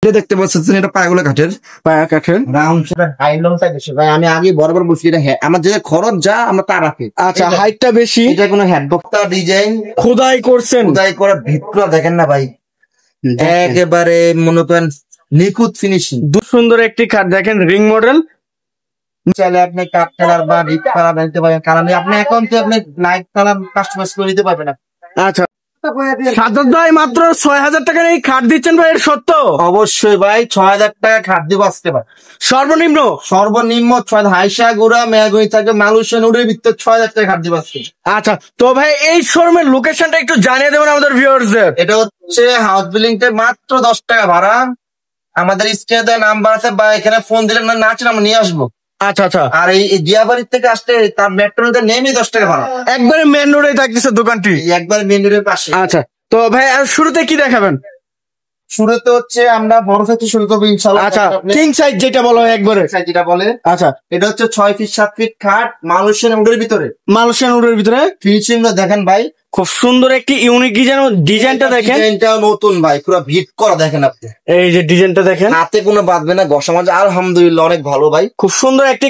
দেখতে পাচ্ছেন এটা পায়াগুলো কাঠের, পায়া কাঠের রাউন্ড হাই লং বেশি ভাই। আমি আগে বরাবর বলছি এটা আমার যে খরচ যা আমরা তা রাখি। আচ্ছা, হাইটটা বেশি। এটা কোনো হেডবক্সটা ডিজাইন খোদাই করছেন, খোদাই করা ভিতর দেখেন না ভাই, একেবারে মনে করেন নিখুঁত ফিনিশিং। সুন্দর একটি কাঠ দেখেন, রিং মডেল। চাইলে আপনি কাঠ কালার বা ডিপ কালার নিতে পারবেন, কারণ আপনি অ্যাকাউন্টে আপনি লাইট কালার কাস্টমাইজ করে নিতে পারবেন। আচ্ছা, সাজ্জাদ ভাই মাত্র ৬,০০০ টাকার এই খাট দিচ্ছেন ভাই, এর সত্য? অবশ্যই ভাই, ৬,০০০ টাকা খাট দিব আসতে পারে। সর্বনিম্ন ৬,০০০ হাইসা গুড়া মেয়াগুড়ি থাকে মালয়েশিয়ান উড়ের ভিতরে ৬,০০০ টাকা খাট দিব আসতে। আচ্ছা, তো ভাই এই শোরুমের লোকেশনটা একটু জানিয়ে দেবেন আমাদের ভিউয়ারদের। এটা হচ্ছে হাউস বিল্ডিং তে মাত্র ১০ টাকা ভাড়া। আমাদের স্ক্রিনে নাম্বার আছে, বা এখানে ফোন দিলে না চান আমরা নিয়ে আসবো। আচ্ছা আচ্ছা। আর এই দিয়াবাড়ির থেকে আসতে তার মেট্রোতে নেমে 10 টাকা ভাড়া। একবারে মেন রোডে থাকতেছে দোকানটি, একবার মেন রোডের পাশে। আচ্ছা, তো ভাই আর শুরুতে কি দেখাবেন? শুরুতে হচ্ছে আমরা বড় সাইজ শুরু করবো ইনশাআল্লাহ। আচ্ছা, কিং সাইজ যেটা বলা হয় একবারে সাইজ যেটা বলে। আচ্ছা, এটা হচ্ছে 6 ফিট 7 ফিট খাট মালয়েশিয়ান উডের ভিতরে। মালয়েশিয়ান উডের ভিতরে ফিনিশিং দেখেন ভাই, খুব সুন্দর একটি ইউনিক ডিজাইনটা দেখেন। ডিজাইনটা নতুন ভাই, পুরো ভিট করা দেখেন আপনি। এই যে ডিজাইনটা দেখেন, হাতে কোনো বাঁধবে না, ঘষা মাজা আলহামদুলিল্লাহ অনেক ভালো ভাই। খুব সুন্দর একটি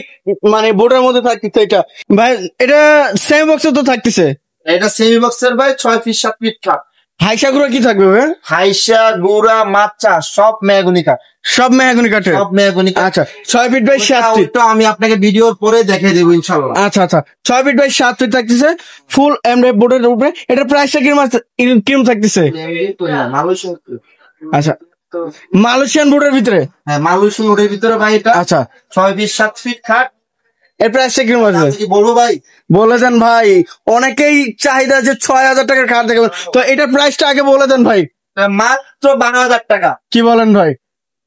মানে বোর্ডের মধ্যে থাকতেছে এটা ভাই। এটা সেমি বক্সে তো থাকতেছে? এটা সেমি বক্সের ভাই, 6 ফিট 7 ফিট খাট। হাইসা গুঁড়া কি থাকবে ভাই? হাইসা গুড়া মাচা সব মেহগনি কাঠ, সব মেহগনি কাঠের, সব মেহগনি কাঠ। আচ্ছা, 6 ফিট বাই 7 ফিট। তো আমি আপনাকে ভিডিওর পরে দেখিয়ে দেবো ইনশাআল্লাহ। আচ্ছা আচ্ছা, 6 ফিট বাই 7 ফিট থাকতেছে ফুল এমডি বোর্ডের উপরে। এটা প্রাইসটা কিরকম থাকতেছে? আচ্ছা, মালয়েশিয়ান বোর্ডের ভিতরে? হ্যাঁ, মালয়েশিয়ান বোর্ডের ভিতরে ভাই এটা। আচ্ছা, 6 ফিট 7 ফিট খাট। এর প্রাইসটা কিরকম আছে বলবো ভাই? বলে দেন ভাই, অনেকেই চাহিদা যে ৬,০০০ টাকার খাট দেখাবেন, তো এটার প্রাইসটা আগে বলে দেন ভাই। মাত্র 12,০০০ টাকা। কি বলেন ভাই?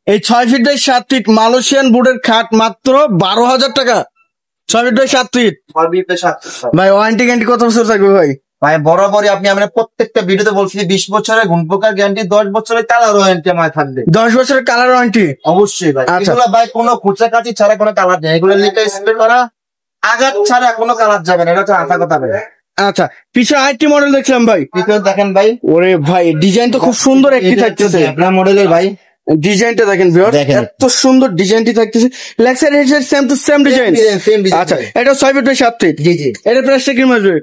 এই 6 ফিট বাই 7 ফিট মালয়েশিয়ান বোর্ডের খাট মাত্র 12,০০০ টাকা। 6 ফিট বাই 7 ফিট ভাই, ওয়ারেন্টি গ্যারান্টি কত বছর থাকবে ভাই? ভাই বরাবরই আপনি আমরা প্রত্যেকটা ভিডিওতে বলছি 20 বছরের গুণপোকার গ্যারান্টি, 10 বছরের কালার ওয়ারেন্টি আমার থাকবে। 10 বছরের কালার ওয়ারেন্টি অবশ্যই ভাই। আচ্ছা এগুলো ভাই কোনো খুচরাকাচি ছাড়া কোনো কালার নেই, এগুলো লিখে স্প্রে করা, আঘাত ছাড়া কোনো কালার যাবে না, এটা হচ্ছে আশা কথা ভাই। আচ্ছা, পিছনে আরেকটি মডেল দেখছিলাম ভাই, পিছনে দেখেন ভাই। ওরে ভাই, ডিজাইন তো খুব সুন্দর একটি থাকতেছে। আপনার মডেলের ভাই ডিজাইনটা দেখেন ভিউয়ার, এত সুন্দর ডিজাইনটি থাকতেছে। Leg side head side same to same design. আচ্ছা, এটা 6 ফিট বাই 7 ফিট। জি জি। এটার প্রাইসটা কি আসবে?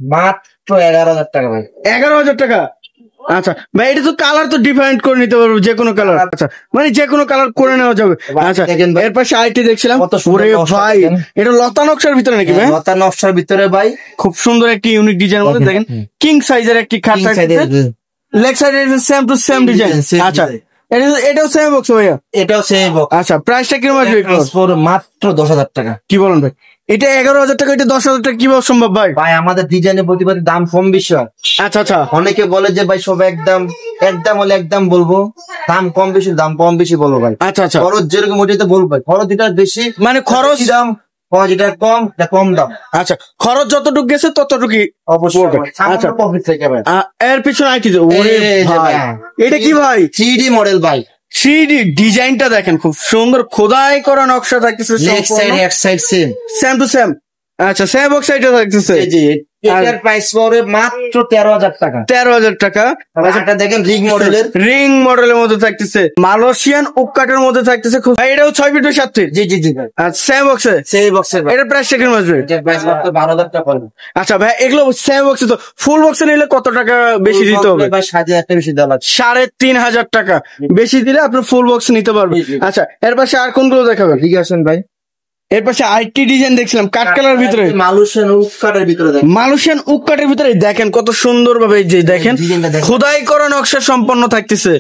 মাত্র 11,০০০ টাকা ভাই। 11,০০০ টাকা। আচ্ছা ভাই, এটা তো কালার তো ডিফারেন্ট করে নিতে পারবো, যে কোনো কালার। আচ্ছা, মানে যে কোনো কালার করে নেওয়া যাবে। আচ্ছা, এর পাশে আইটি দেখছিলাম, ওরে ভাই, এটা লতা নকশার ভিতরে নাকি ভাই? লতা নকশার ভিতরে ভাই, খুব সুন্দর একটি ইউনিক ডিজাইনের মধ্যে দেখেন, কিং সাইজের একটি খাট থাকছে। Leg side same to same design. আচ্ছা, এটাও সেম বক্স ভাইয়া? এটাও সেম বক্স। আচ্ছা, প্রাইসটা কিরকম আসবে? মাত্র 10,০০০ টাকা। কি বলেন ভাই? এটা 11,০০০ টাকা, এটা 10,০০০ টাকা কিভাবে সম্ভব ভাই? ভাই আমাদের ডিজাইনের প্রতিবাদী দাম কম বেশি হয়। আচ্ছা আচ্ছা, অনেকে বলে যে ভাই সব একদম হলে একদম বলবো, দাম কম বেশি বলবো ভাই। আচ্ছা আচ্ছা, খরচ যেরকম ওইটাতে বলবো ভাই, খরচ যেটা বেশি মানে খরচ দাম, যেটা কম এটা কম দাম। আচ্ছা, খরচ যতটুকু গেছে ততটুকুই অবশ্যই। আচ্ছা, প্রফিট থেকে ভাই। এর পিছনে আইটি, ওরে ভাই, এটা কি ভাই? 3D মডেল ভাই। 3D ডিজাইনটা দেখেন, খুব সুন্দর খোদাই করা নকশা থাকতেছে। Leg side head side same to same. আচ্ছা, সেম বক্স সাইডে থাকতেছে। জি, এটার প্রাইস পড়ে মাত্র 13,০০০ টাকা। 13,০০০ টাকা। এটা দেখেন রিং মডেলের মধ্যে থাকতেছে, মালয়েশিয়ান উকাটের মধ্যে থাকতেছে। এটাও 6 ফিট 7 ফিট। জি জি জি ভাই। সেম বক্সে? সেই বক্সের এটার প্রাইসটা কেমন আসবে? এটার প্রাইস মাত্র 12,০০০ টাকা পড়বে। আচ্ছা ভাই, এগুলো সেম বক্সে, তো ফুল বক্সে নিলে কত টাকা বেশি দিতে হবে ভাই? 7,000 টাকা বেশি দেওয়া লাগবে। 3,500 টাকা বেশি দিলে আপনি ফুল বক্স নিতে পারবেন। আচ্ছা, এর পাশে আর কোনগুলো দেখাবেন? ঠিক আছেন ভাই। এর পাশে আইটি ডিজাইন দেখছিলাম কাঠ কালার ভিতরে, মালয়েশিয়ান উকাটের ভিতরে। মালয়েশিয়ান উকাটের ভিতরে দেখেন কত সুন্দর ভাবে, যে দেখেন খোদাই করা নকশা সম্পন্ন থাকতেছে।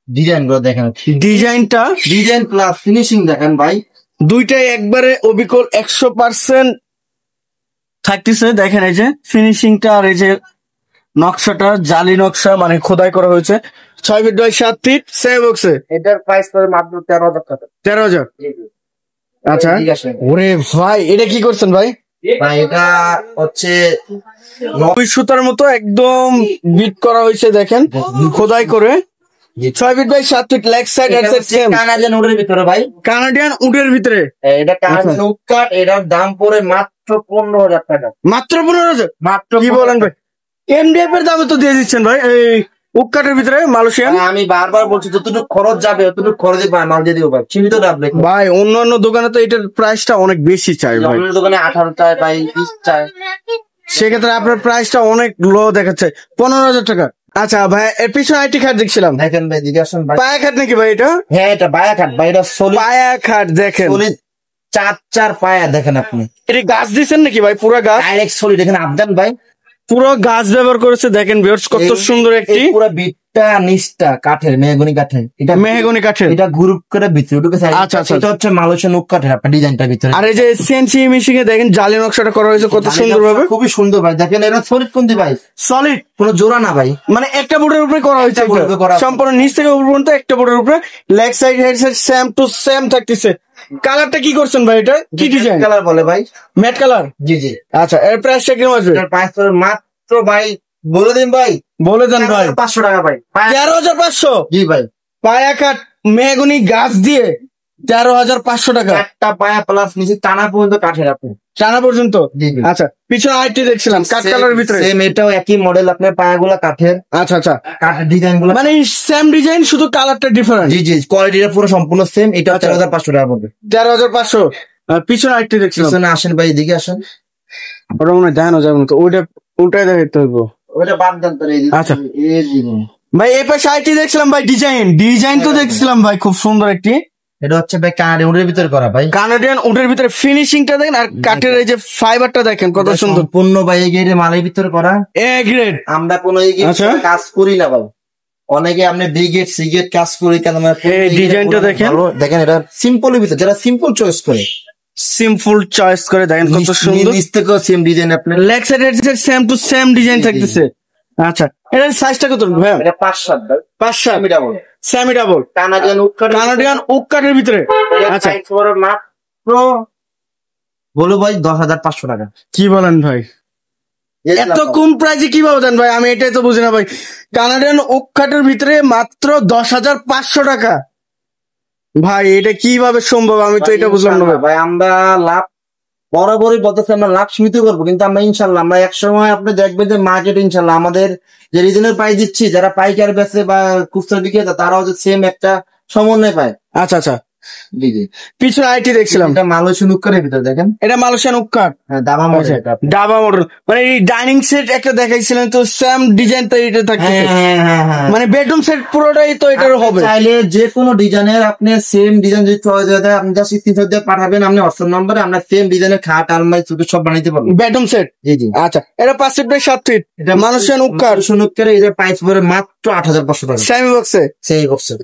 ডিজাইন গুলো দেখেন, ডিজাইনটা ডিজাইন প্লাস ফিনিশিং দেখেন ভাই, দুইটাই একবারে অবিকল 100% থাকতেছে। দেখেন এই যে ফিনিশিংটা, আর এই যে নকশাটা জালি নকশা, মানে খোদাই করা হয়েছে। 6 ফিট বাই 7 ফিট সেম বক্সে। এটার প্রাইস পড়ে মাত্র 13,০০০ টাকা। 13,000। আচ্ছা, ওরে ভাই, এটা কি করছেন ভাই? ভাই এটা হচ্ছে সুতার মতো একদম বিট করা হয়েছে, দেখেন খোদাই করে। 6 feet by 7 feet leg side head side same. Canadian উডের ভিতরে ভাই, কানাডিয়ান উডের ভিতরে। এটা কানাডিয়ান উড কাট, এটার দাম পড়ে মাত্র 15,০০০ টাকা। মাত্র 15,000? মাত্র। কি বলেন ভাই? এমডিএফ এর দামে তো দিয়ে দিচ্ছেন ভাই। এই উককাটের ভিতরে মালয়েশিয়ান। আমি বারবার বলছি যতটুকু খরচ যাবে ততটুকু খরচে মাল দিয়ে দিব ভাই, সীমিত দাম রেখে। ভাই অন্যান্য দোকানে তো এটার প্রাইসটা অনেক বেশি চাই ভাই, অন্য দোকানে 18 চায় ভাই, 20 চায়, সেক্ষেত্রে আপনার প্রাইসটা অনেক লো দেখাচ্ছে, 15,000 টাকা। আচ্ছা ভাই, এর পিছনে আইটি খাট দেখছিলাম, দেখেন ভাই জিজ্ঞাসা ভাই। পায়া খাট নাকি ভাই এটা? হ্যাঁ এটা বায়া খাট ভাই, এটা সলিড পায়া খাট দেখেন, সলিড 4 পায়া দেখেন আপনি। এটা গাছ দিচ্ছেন নাকি ভাই? পুরো গাছ ডাইরেক্ট সলিড, এখানে আবদান ভাই পুরো গাছ ব্যবহার করেছে, দেখেন ভিউয়ার্স কত সুন্দর একটি পুরো বিটটা নিচটা কাঠের, মেহগনি কাঠের, এটা মেহগনি কাঠের। এটা গ্রুপ করে ভিতরে ঢুকে আছে। আচ্ছা, আচ্ছা। এটা হচ্ছে মালয়েশিয়ান ওক কাঠের আপনার ডিজাইনটা ভিতরে। আর এই যে সিএনসি মেশিন এ দেখেন জালি নকশাটা করা হয়েছে কত সুন্দর ভাবে, খুবই সুন্দর ভাই। দেখেন এটা সলিড কোনটি ভাই, সলিড, কোনো জোড়া না ভাই, মানে একটা বোর্ডের উপরে করা হয়েছে, একটা বোর্ডের উপরে করা। সম্পূর্ণ নিচ থেকে উপর পর্যন্ত একটা বোর্ডের উপরে, leg side head side same to same থাকতেছে। কালারটা কি করছেন ভাই? এটা কি ডিজাইন? কালার বলে ভাই, ম্যাট কালার। জি জি। আচ্ছা, এর প্রাইসটা কিরকম আসবে? এটার প্রাইস মাত্র ভাই বলে দিন ভাই, বলে দেন ভাই। 500 টাকা ভাই। 13,500। জি ভাই, পায়া কাঠ মেহগনি গাছ দিয়ে 13,500 টাকা, একটা পায়া প্লাস নিচে টানা পর্যন্ত কাঠের আপনি, টানা পর্যন্ত। জি জি। আচ্ছা, পিছনে আইটি দেখছিলাম কাঠ কালারের ভিতরে, সেম এটাও একই মডেল, আপনার পায়াগুলা কাঠের, আচ্ছা আচ্ছা, কাঠের ডিজাইন গুলো মানে সেম ডিজাইন, শুধু কালারটা ডিফারেন্ট। জি জি, কোয়ালিটিটা পুরো সম্পূর্ণ সেম। এটা আচ্ছা। 13,500 টাকা পড়বে। 13,500। পিছনে আইটি দেখছিলাম, পিছনে আসেন ভাই, এদিকে আসেন। ওটা মনে হয় দেখানো যাবে না তো, ওইটা উল্টাই দেখতে হইবো। ওটা বাদ দেন তো, আচ্ছা। এই দিকে ভাই এই পাশে আইটি দেখছিলাম ভাই, ডিজাইন তো দেখছিলাম ভাই, খুব সুন্দর একটি। এটা হচ্ছে ভাই কানাডি উডের ভিতরে করা ভাই, কানাডিয়ান উডের ভিতরে ফিনিশিংটা দেখেন, আর কাঠের এই যে ফাইবারটা দেখেন কত সুন্দর, সম্পূর্ণ ভাই এই গেটের মালের ভিতরে করা, এ গ্রেড। আমরা কোনো এই গেট আচ্ছা। কাজ করি না ভাই, অনেকে আপনি বি গেট সি গেট কাজ করি কেন, এই ডিজাইনটা দেখেন, দেখেন এটা সিম্পলের ভিতরে, যারা সিম্পল চয়েস করে, সিম্পল চয়েস করে দেখেন কত সুন্দর। নিচ থেকেও সেম ডিজাইন আপনার, leg side head side same to same design থাকতেছে। আচ্ছা, এটার সাইজটা কত ভাই? এটা 5-7 ভাই, 5-7 আমি double semi double Canadian would Canadian oak কাঠের ভিতরে। আচ্ছা, মাত্র বলো ভাই 10,500 টাকা। কি বলেন ভাই, এত কম প্রাইসে কিভাবে দেন ভাই? আমি এটাই তো বুঝি না ভাই, কানাডিয়ান ওক কাঠের ভিতরে মাত্র 10,500 টাকা। ভাই এটা কিভাবে সম্ভব? আমি তো এটা বুঝলাম না ভাই। আমরা লাভ বরাবরই বলতেছি, আমরা লাভ সীমিত করবো, কিন্তু আমরা ইনশাল্লাহ আমরা এক সময় আপনি দেখবেন যে মার্কেট ইনশাল্লাহ আমাদের যে রিজনের প্রাইস দিচ্ছি, যারা পাইকার বেচে বা খুচরা বিক্রেতা, তারাও যে সেম একটা সমন্বয় পায়। আচ্ছা আচ্ছা, জি জি। পিছনে আইটি দেখছিলাম, এটা মালয়েশিয়ান উক্কারের ভিতরে দেখেন, এটা মালয়েশিয়ান ওক কাঠ, হ্যাঁ দাবা মডেল এটা। ডাবা মডেল, মানে এই ডাইনিং সেট একটা দেখাইছিলেন তো, সেম ডিজাইন তো এটা থাকতেছে, মানে বেডরুম সেট পুরোটাই তো এটার হবে। চাইলে যে কোনো ডিজাইনের আপনি সেম ডিজাইন যদি চয়েস হয়ে যায়, আপনি জাস্ট স্ক্রিনশট দিয়ে পাঠাবেন আপনি হোয়াটসঅ্যাপ নম্বরে, আমরা সেম ডিজাইনের খাট আলমারি ছোট সব বানাইতে পারবো, বেডরুম সেট। জি জি। আচ্ছা, এটা 5 ফিট বাই 7 ফিট, এটা মালয়েশিয়ান ওক কাঠ, সুনুকের এর প্রাইস পড়ে মাত্র 8,500 টাকা, সেমি বক্সে সেই বক্সে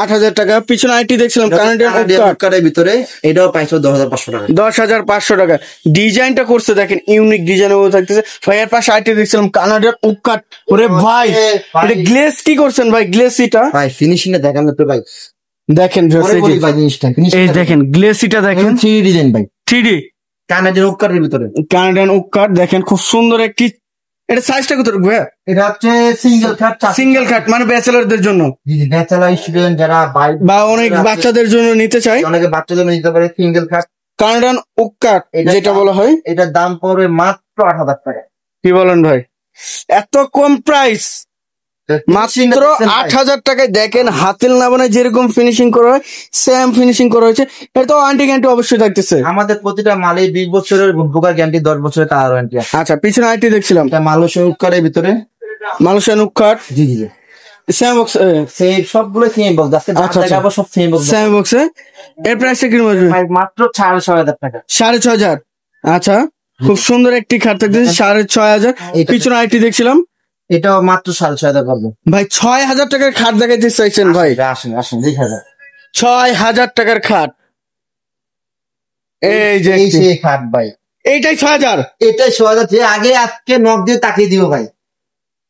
8,000 টাকা। পিছনে আইটি দেখছিলাম কানাডিয়ান ওক কাঠ, উক্কারের ভিতরে, এটাও প্রাইস 10,500 টাকা। 10,500 টাকা। ডিজাইনটা করছে দেখেন, ইউনিক ডিজাইনের মধ্যে থাকতেছে। ভাইয়ের পাশে আইটি দেখছিলাম কানাডিয়ান ওক কাঠ। ওরে ভাই, এটা গ্লেজ কি করছেন ভাই? গ্লেসিটা ভাই ফিনিশিংটা দেখান তো ভাই, দেখেন পরে বলি ভাই জিনিসটা, এই দেখেন গ্লেসিটা দেখেন, 3D ডিজাইন ভাই, 3D কানাডিয়ান উক্কারের ভিতরে, কানাডিয়ান ওক কাঠ দেখেন, খুব সুন্দর একটি। এটা সাইজটা কত ভাই? এটা হচ্ছে সিঙ্গেল খাট, সিঙ্গেল খাট, মানে ব্যাচেলারদের জন্য, জি জি, ব্যাচেলর স্টুডেন্ট যারা বা অনেক বাচ্চাদের জন্য নিতে চাই, অনেকে বাচ্চাদের নিতে পারে সিঙ্গেল খাট। কানাডিয়ান ওক কাঠ যেটা বলা হয়, এটার দাম পড়বে মাত্র 8,000 টাকা। কি বলেন ভাই, এত কম প্রাইস? মাত্র 8,000 টাকায় দেখেন, হাতিল না বানায় যেরকম ফিনিশিং করা হয় সেম ফিনিশিং করা হয়েছে। এটা তো ওয়ারেন্টি গ্যারান্টি অবশ্যই থাকতেছে। আমাদের প্রতিটা মালে 20 বছরের বুকার গ্যারান্টি, 10 বছরের কালার ওয়ারেন্টি। আচ্ছা, পিছনে আইটি দেখছিলাম, এটা মালয়েশিয়ান উক্কারের ভিতরে, মালয়েশিয়ান ওক কাঠ, জি জি জি, সেম বক্স, সেই সবগুলো সেম বক্স আছে, আচ্ছা, দেখাবো সব সেম বক্স, সেম বক্সে। এর প্রাইসটা কিরকম আসবে? মাত্র 6,500 টাকা। 6,500। আচ্ছা, খুব সুন্দর একটি খাট থাকতেছে, 6,500। পিছনে আইটি দেখছিলাম, এটাও মাত্র 6,500 টাকা পাবো ভাই। 6,000 টাকার খাট দেখাইতে চাইছেন ভাই? আসেন আসেন দেখা যায়, 6,000 টাকার খাট, এই যে এই সেই খাট ভাই, এইটাই 6,000। এটাই 6,000, যে আগে আজকে নক দিয়ে তাকিয়ে দিব ভাই,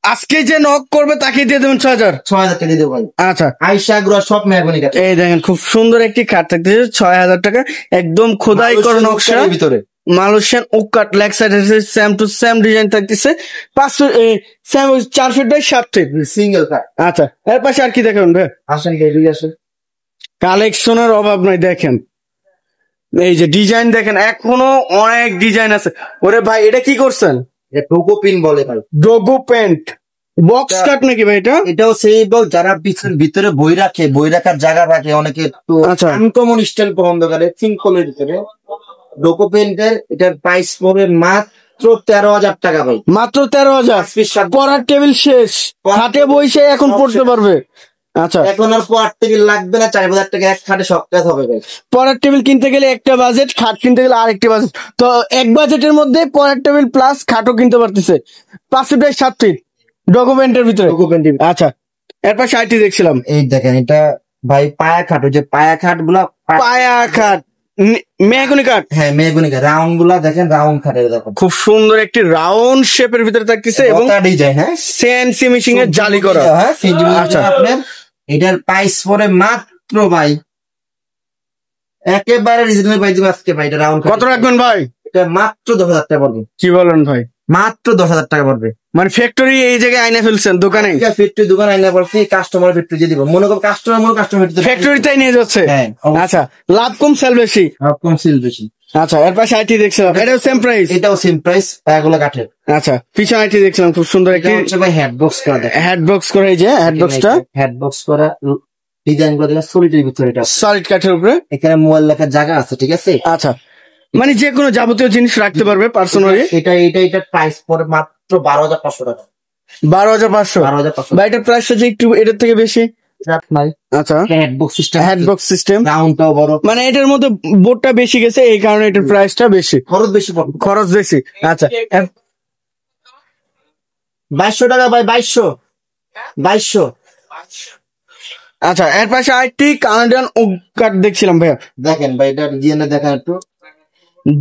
আজকে যে নক করবে তাকে দিয়ে দেবেন 6,000। 6,000 টাকা দিয়ে দেবো ভাই। আচ্ছা, আইসা গুলো সব মেহগনি কাঠ, এই দেখেন খুব সুন্দর একটি খাট থাকতেছে, 6,000 টাকা, একদম খোদাই করা নকশা, ভিতরে মালয়েশিয়ান ওক কাঠ, leg side same to same design থাকতেছে। 4 ফিট বাই 7 ফিট সিঙ্গেল খাট। আচ্ছা, এর পাশে আর কি দেখেন ভাই? আসেন এদিকে আসেন, কালেকশনের অভাব নাই দেখেন, এই যে ডিজাইন দেখেন, এখনো অনেক ডিজাইন আছে। ওরে ভাই, এটা কি করছেন? এটা টোকো পিন বলে ভাই, ডোগো প্যান্ট, বক্স কাট নাকি ভাই এটা? এটাও সেই বক্স, যারা ভিতরে বই রাখে, বই রাখার জায়গা রাখে, অনেকে একটু আচ্ছা। আনকমন স্টাইল পছন্দ করে, সিম্পলের ভিতরে ডোকো পেন্টের। এটার প্রাইস পড়বে মাত্র 13,000 টাকা ভাই। মাত্র 13,000। 5 piece শার্ট। পড়ার টেবিল শেষ, খাটে বইসে এখন সব পড়তে শেষ। পারবে। আচ্ছা, এখন আর পর টেবিল লাগবে না, 4,000 টাকা এক খাটে সব কাজ হবে ভাই। পড়ার টেবিল কিনতে গেলে একটা বাজেট, খাট কিনতে গেলে আরেকটা বাজেট। তো এক বাজেটের মধ্যে পড়ার টেবিল প্লাস খাটও কিনতে পারতেছে। 5 ফিট বাই 7 ফিট ডকুমেন্টের ভিতরে। ডোকো পেন্টের। আচ্ছা, এরপর সাইটটি দেখছিলাম এই দেখেন, এটা ভাই পায়া খাট, ওই যে পায়া খাট গুলা, পায়া খাট, মেহগনি কাঠ। হ্যাঁ মেহগনি খাট, রাউন্ড গুলা দেখেন, রাউন্ড খাটের দেখেন খুব সুন্দর একটি রাউন্ড শেপের ভিতরে থাকতেছে এবং ডিজাইন। হ্যাঁ সিএনসি মেশিং এর জালি করা। হ্যাঁ আচ্ছা। আচ্ছা, আপনার এটার প্রাইস পড়ে মাত্র ভাই একেবারে রিজনেবল প্রাইস দিবে আজকে ভাই। এটা রাউন্ড কত রাখবেন ভাই? এটা মাত্র 10,000 টাকা পড়বে। কি বলেন ভাই? মাত্র 10,000 টাকা পড়বে। মানে ফ্যাক্টরি এই জায়গায় আইনা ফেলছেন দোকানে? ফ্যাক্টরি দোকান আইনা পড়ছি, কাস্টমার ফ্যাক্টরি দিয়ে দিব। মনে করো কাস্টমার ফ্যাক্টরিতেই নিয়ে যাচ্ছে। হ্যাঁ, আচ্ছা, লাভ কম সেল বেশি। কম সেল বেশি। আচ্ছা, এরপর সাইটটি দেখছিলাম, এটাও সেম প্রাইস? এটাও সেম প্রাইস, পায়াগুলো কাঠের। আচ্ছা, পিছনে আইটি দেখছিলাম খুব সুন্দর এটা একটি হচ্ছে ভাই হেড বক্স করা, দেখেন হেড বক্স করে। এই যে হেড বক্সটা হেড বক্স করা, ডিজাইন গুলো দেখেন সলিডের ভিতরে। এটা সলিড কাঠের উপরে। এখানে মোবাইল রাখার জায়গা আছে, ঠিক আছে। আচ্ছা, মানে যে কোনো যাবতীয় জিনিস রাখতে পারবে পার্সোনালি। এটার প্রাইস পড়ে মাত্র 12,500 টাকা। 12,500। 12,500 বা এটার প্রাইসটা যে একটু এটার থেকে বেশি। আচ্ছা, head box system, head box system, রাউন্ডটাও বড়, মানে এটার মধ্যে বোর্ডটা বেশি গেছে এই কারণে এটার প্রাইসটা বেশি, খরচ বেশি পড়বে। খরচ বেশি। আচ্ছা, 2200 টাকা ভাই, 2200। আচ্ছা, এর পাশে আরেকটি কানাডিয়ান ওক কাঠ দেখছিলাম ভাইয়া। দেখেন ভাই, এটা ডিজাইনটা দেখেন একটু,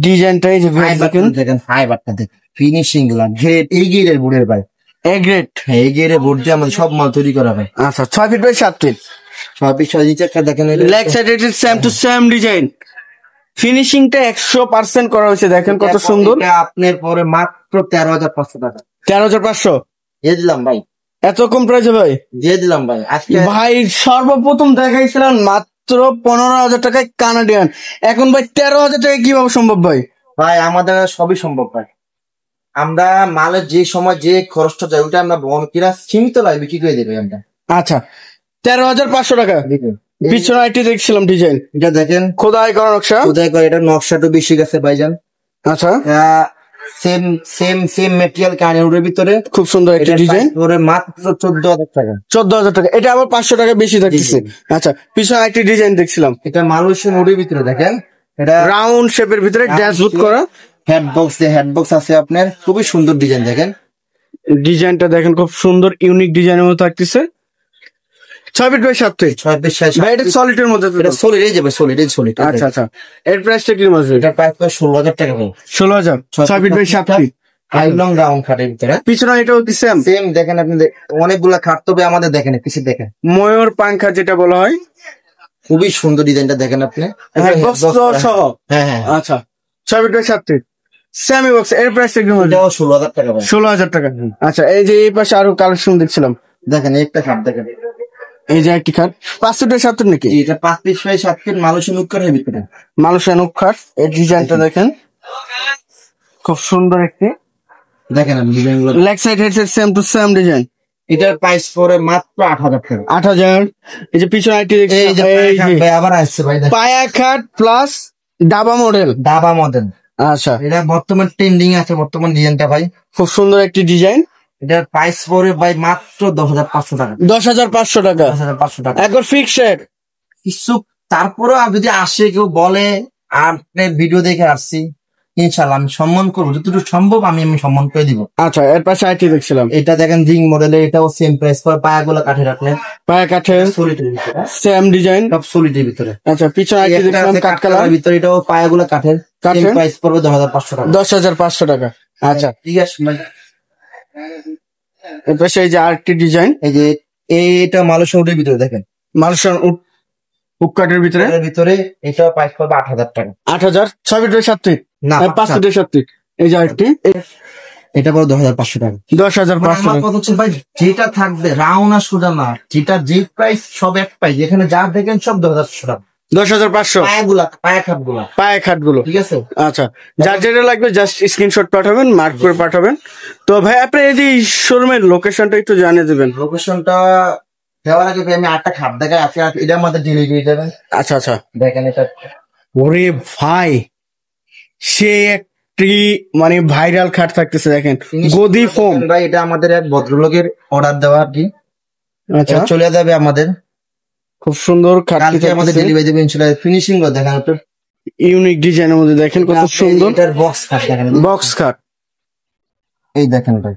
ডিজাইনটা এই যে দেখেন, দেখেন ফাইবারটা দেখেন, ফিনিশিং গুলা গ্রেড, এই গ্রেডের বোর্ডের ভাই। A grade. হ্যাঁ, এই গ্রেডের বোর্ড দিয়ে আমাদের সব মাল তৈরি করা হয়। আচ্ছা, 6 ফিট বাই 7 ফিট। সব বিষয় নিচে একটা দেখেন, লেগ সাইড এর সেম টু সেম ডিজাইন, ফিনিশিংটা 100% করা হয়েছে। দেখেন কত সুন্দর। এটা আপনার পরে মাত্র 13,500 টাকা 13,500 দিয়ে দিলাম ভাই, এত কম প্রাইসে ভাই? দিয়ে দিলাম ভাই আজকে। ভাই সর্বপ্রথম দেখাইছিলাম মাত্র 15,000 টাকায় কানাডিয়ান, এখন ভাই 13,000 টাকায় কিভাবে সম্ভব ভাই? ভাই আমাদের সবই সম্ভব ভাই। আমরা মালের যে সময় যে খরচটা যায় ওটা আমরা বহন কিনা সীমিত লাগে বিক্রি করে দেবে আমরা। আচ্ছা, 13,500 টাকা। পিছনে আইটি দেখছিলাম ডিজাইন, এটা দেখেন খোদাই করা নকশা। কোথায় করে, এটা নকশাটা বেশি গেছে ভাইজান। আচ্ছা, সেম সেম সেম মেটেরিয়াল কানের ভিতরে, খুব সুন্দর একটা ডিজাইন। করে মাত্র 14,000 টাকা। 14,000 টাকা, এটা আবার 500 টাকা বেশি থাকতেছে। আচ্ছা, পিছনে একটি ডিজাইন দেখছিলাম, এটা মালয়েশিয়ান উডের ভিতরে দেখেন, এটা রাউন্ড শেপের ভিতরে ড্যাশবোর্ড করা। হেড বক্স আছে আপনার, খুবই সুন্দর ডিজাইন দেখেন। ডিজাইনটা দেখেন খুব সুন্দর ইউনিক ডিজাইনের মতো থাকতেছে। 6 ফিট বাই 7 ফিট। 6 ফিট 6 ভাই এটা সলিডের মধ্যে তো? এটা সলিড, এই যাবে সলিড, এই সলিড। আচ্ছা আচ্ছা, এর প্রাইসটা কি মাসে? এটা প্রাইস 16,000 টাকা ভাই। 16,000। 6 feet by 7 feet, high long round খাটের ভিতরে। পিছনে এটাও কি সেম? সেম দেখেন আপনি, অনেকগুলা খাট, তবে আমাদের দেখেন কিছু দেখেন, ময়ূর পাংখা যেটা বলা হয়, খুবই সুন্দর ডিজাইনটা দেখেন আপনি। হ্যাঁ, বক্স সহ। হ্যাঁ হ্যাঁ, আচ্ছা, 6 feet by 7 feet semi box, এর প্রাইসটা কি মাসে? এটাও 16,000 টাকা ভাই। 16,000 টাকা। আচ্ছা, এই যে এই পাশে আরো কালেকশন দেখছিলাম, দেখেন একটা খাট দেখেন, এই যে একটি খাট 5 ফিট বাই 7 ফিট নাকি? এটা 5 ফিট বাই 7 ফিট মালয়েশিয়ান উডের ভিতরে। মানুষের খাট, এই ডিজাইনটা দেখেন খুব সুন্দর একটি। দেখেন আপনি ডিজাইনগুলো, leg side head side same to same design. এটার প্রাইস পড়ে মাত্র 8,000 টাকা। 8,000। এই যে পিছনে আইটি দেখছি, এই যে ভাই আবার আসছে ভাই, দেখেন পায়া খাট প্লাস ডাবা মডেল। দাবা মডেল। আচ্ছা, এটা বর্তমান ট্রেন্ডিং আছে, বর্তমান ডিজাইনটা ভাই। খুব সুন্দর একটি ডিজাইন। এটার প্রাইস পড়ে ভাই মাত্র 10,500 টাকা। 10,500 টাকা 10,500 টাকা একবার ফিক্সড। কিছু তারপরেও যদি আসে কেউ বলে আপনার ভিডিও দেখে আসছি, ইনশাল্লাহ আমি সম্মান করবো, যতটুকু সম্ভব আমি সম্মান করে দিব। আচ্ছা, এর পাশে আইটি দেখছিলাম, এটা দেখেন রিং মডেলের, এটাও সেম প্রাইস পড়ে, পায়াগুলো কাঠের আপনার, পায়া কাঠের সলিডের ভিতরে, সেম ডিজাইন, সব সলিডের ভিতরে। আচ্ছা, পিছনে আইটি একটা দেখছিলাম আছে কাঠ কালার ভিতরে, এটাও পায়াগুলো কাঠের, কাঠের? প্রাইস পড়বে 10,500 টাকা। 10,500 টাকা। আচ্ছা, ঠিক আছে ভাই। এর পাশে এই যে আরেকটি ডিজাইন, এই যে এইটা মালয়েশিয়ান উডের ভিতরে দেখেন, মালয়েশিয়ান হুক কাঠের ভিতরে। এর ভিতরে এটা প্রাইস পড়বে 8,000 টাকা। 8,000। 6 ফিট বাই 7 ফিট না, 5 ফিট বাই 7 ফিট। এই যে আরেকটি, এটা পড়বে 10,500 টাকা। 10,500 আমার টাকা। কথা হচ্ছে ভাই, যেটা থাকবে রাউন্ড আর সোজা না, যেটা যে প্রাইস সব এক প্রাইস, এখানে যা দেখেন সব 10,500 টাকা। 10,500 পায়া খাপগুলা, পায়ে খাটগুলো। ঠিক আছে। আচ্ছা, যার যেটা লাগবে জাস্ট স্ক্রিনশট পাঠাবেন, মার্ক করে পাঠাবেন। তো ভাই আপনি এই যে শোরুমের লোকেশনটা একটু জানিয়ে দিবেন। লোকেশনটা দেওয়ার আগে ভাই আমি আটটা খাপ দেখাই আছে, আর এটা আমাদের ডেলিভারি দেবেন। আচ্ছা আচ্ছা, দেখেন এটা ওরে ভাই সে একটি মানে ভাইরাল খাট থাকতেছে, দেখেন গদি ফোম। ভাই এটা আমাদের এক ভদ্রলোকের অর্ডার দেওয়া আর কি, আচ্ছা, এটা চলে যাবে আমাদের, খুব সুন্দর খাটটি কালকে আমাদের থাকতেছে, ডেলিভারি দেবেন। ফিনিশিং গুলো দেখেন একটু, ইউনিক ডিজাইনের মধ্যে দেখেন কত সুন্দর এটার বক্স খাট দেখেন, বক্স খাট। এই দেখেন ভাই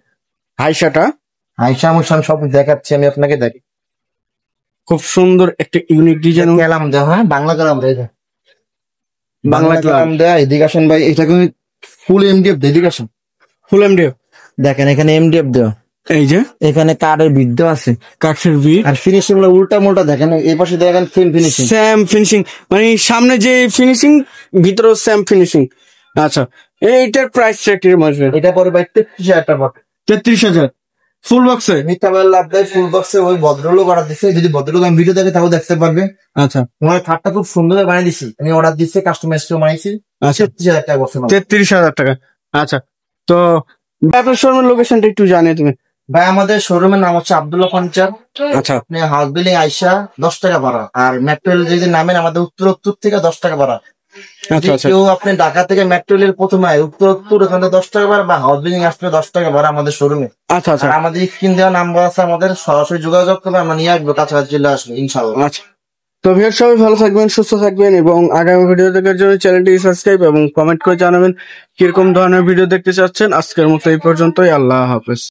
হাইসাটা আইসা মুসাম সব দেখাচ্ছি আমি আপনাকে, দেখি খুব সুন্দর একটা ইউনিক ডিজাইন, কালাম দেওয়া, হ্যাঁ বাংলা কালাম দেয়, বাংলা কালাম দেয়া। এদিকে আসেন ভাই, এটা কিন্তু ফুল এমডিএফ, এদিকে আসেন ফুল এমডিএফ। দেখেন এখানে এমডিএফ দেওয়া, এই যে এখানে কাঠের বিট দেওয়া আছে, কাঠের বিট, আর ফিনিশিং গুলো উল্টা মোল্টা দেখেন, এই পাশে দেখেন সেম ফিনিশিং, স্যাম ফিনিশিং, মানে সামনে যে ফিনিশিং ভিতরে স্যাম ফিনিশিং। আচ্ছা, এইটার প্রাইস কি আসবে? এটা পরে ভাই 33,000 টাকা পড়বে। 33,000 ফুল বক্সে। মিথ্যা বলে লাভ দেয়, ফুল বক্সে ওই ভদ্রলোক অর্ডার দিচ্ছে, যদি ভদ্রলোক আমি ভিডিও দেখে তাও দেখতে পারবে। আচ্ছা ওনার খাটটা খুব সুন্দর বানিয়ে দিছি, আমি অর্ডার দিচ্ছি, কাস্টমাইজ করে বানিয়েছি। আচ্ছা, 33,000 টাকা বলছে। 33,000 টাকা। আচ্ছা, তো আপনার শোরুমের লোকেশনটা একটু জানিয়ে তুমি। ভাই আমাদের শোরুমের নাম হচ্ছে আব্দুল্লাহ ফার্নিচার। আচ্ছা আপনি হাউস বিল্ডিং আইসা 10 টাকা ভাড়া, আর মেট্রোল যদি নামেন আমাদের উত্তর থেকে 10 টাকা ভাড়া। আচ্ছা আচ্ছা, কেউ আপনি ঢাকা থেকে মেট্রোলের প্রথমে উত্তর ওখানে 10 টাকা ভাড়া, বা হাউস বিল্ডিং আসলে 10 টাকা ভাড়া আমাদের শোরুমে। আচ্ছা আচ্ছা, আর আমাদের স্ক্রিন দেওয়া নাম্বার আছে, আমাদের সরাসরি যোগাযোগ করবে, আমরা নিয়ে আসবো, কাছাকাছি চলে আসবো ইনশাল্লাহ। আচ্ছা। তো ভিউয়ার সবাই ভালো থাকবেন, সুস্থ থাকবেন, এবং আগামী ভিডিও দেখার জন্য চ্যানেলটি সাবস্ক্রাইব এবং কমেন্ট করে জানাবেন কিরকম ধরনের ভিডিও দেখতে চাচ্ছেন। আজকের মতো এই পর্যন্তই, আল্লাহ হাফেজ।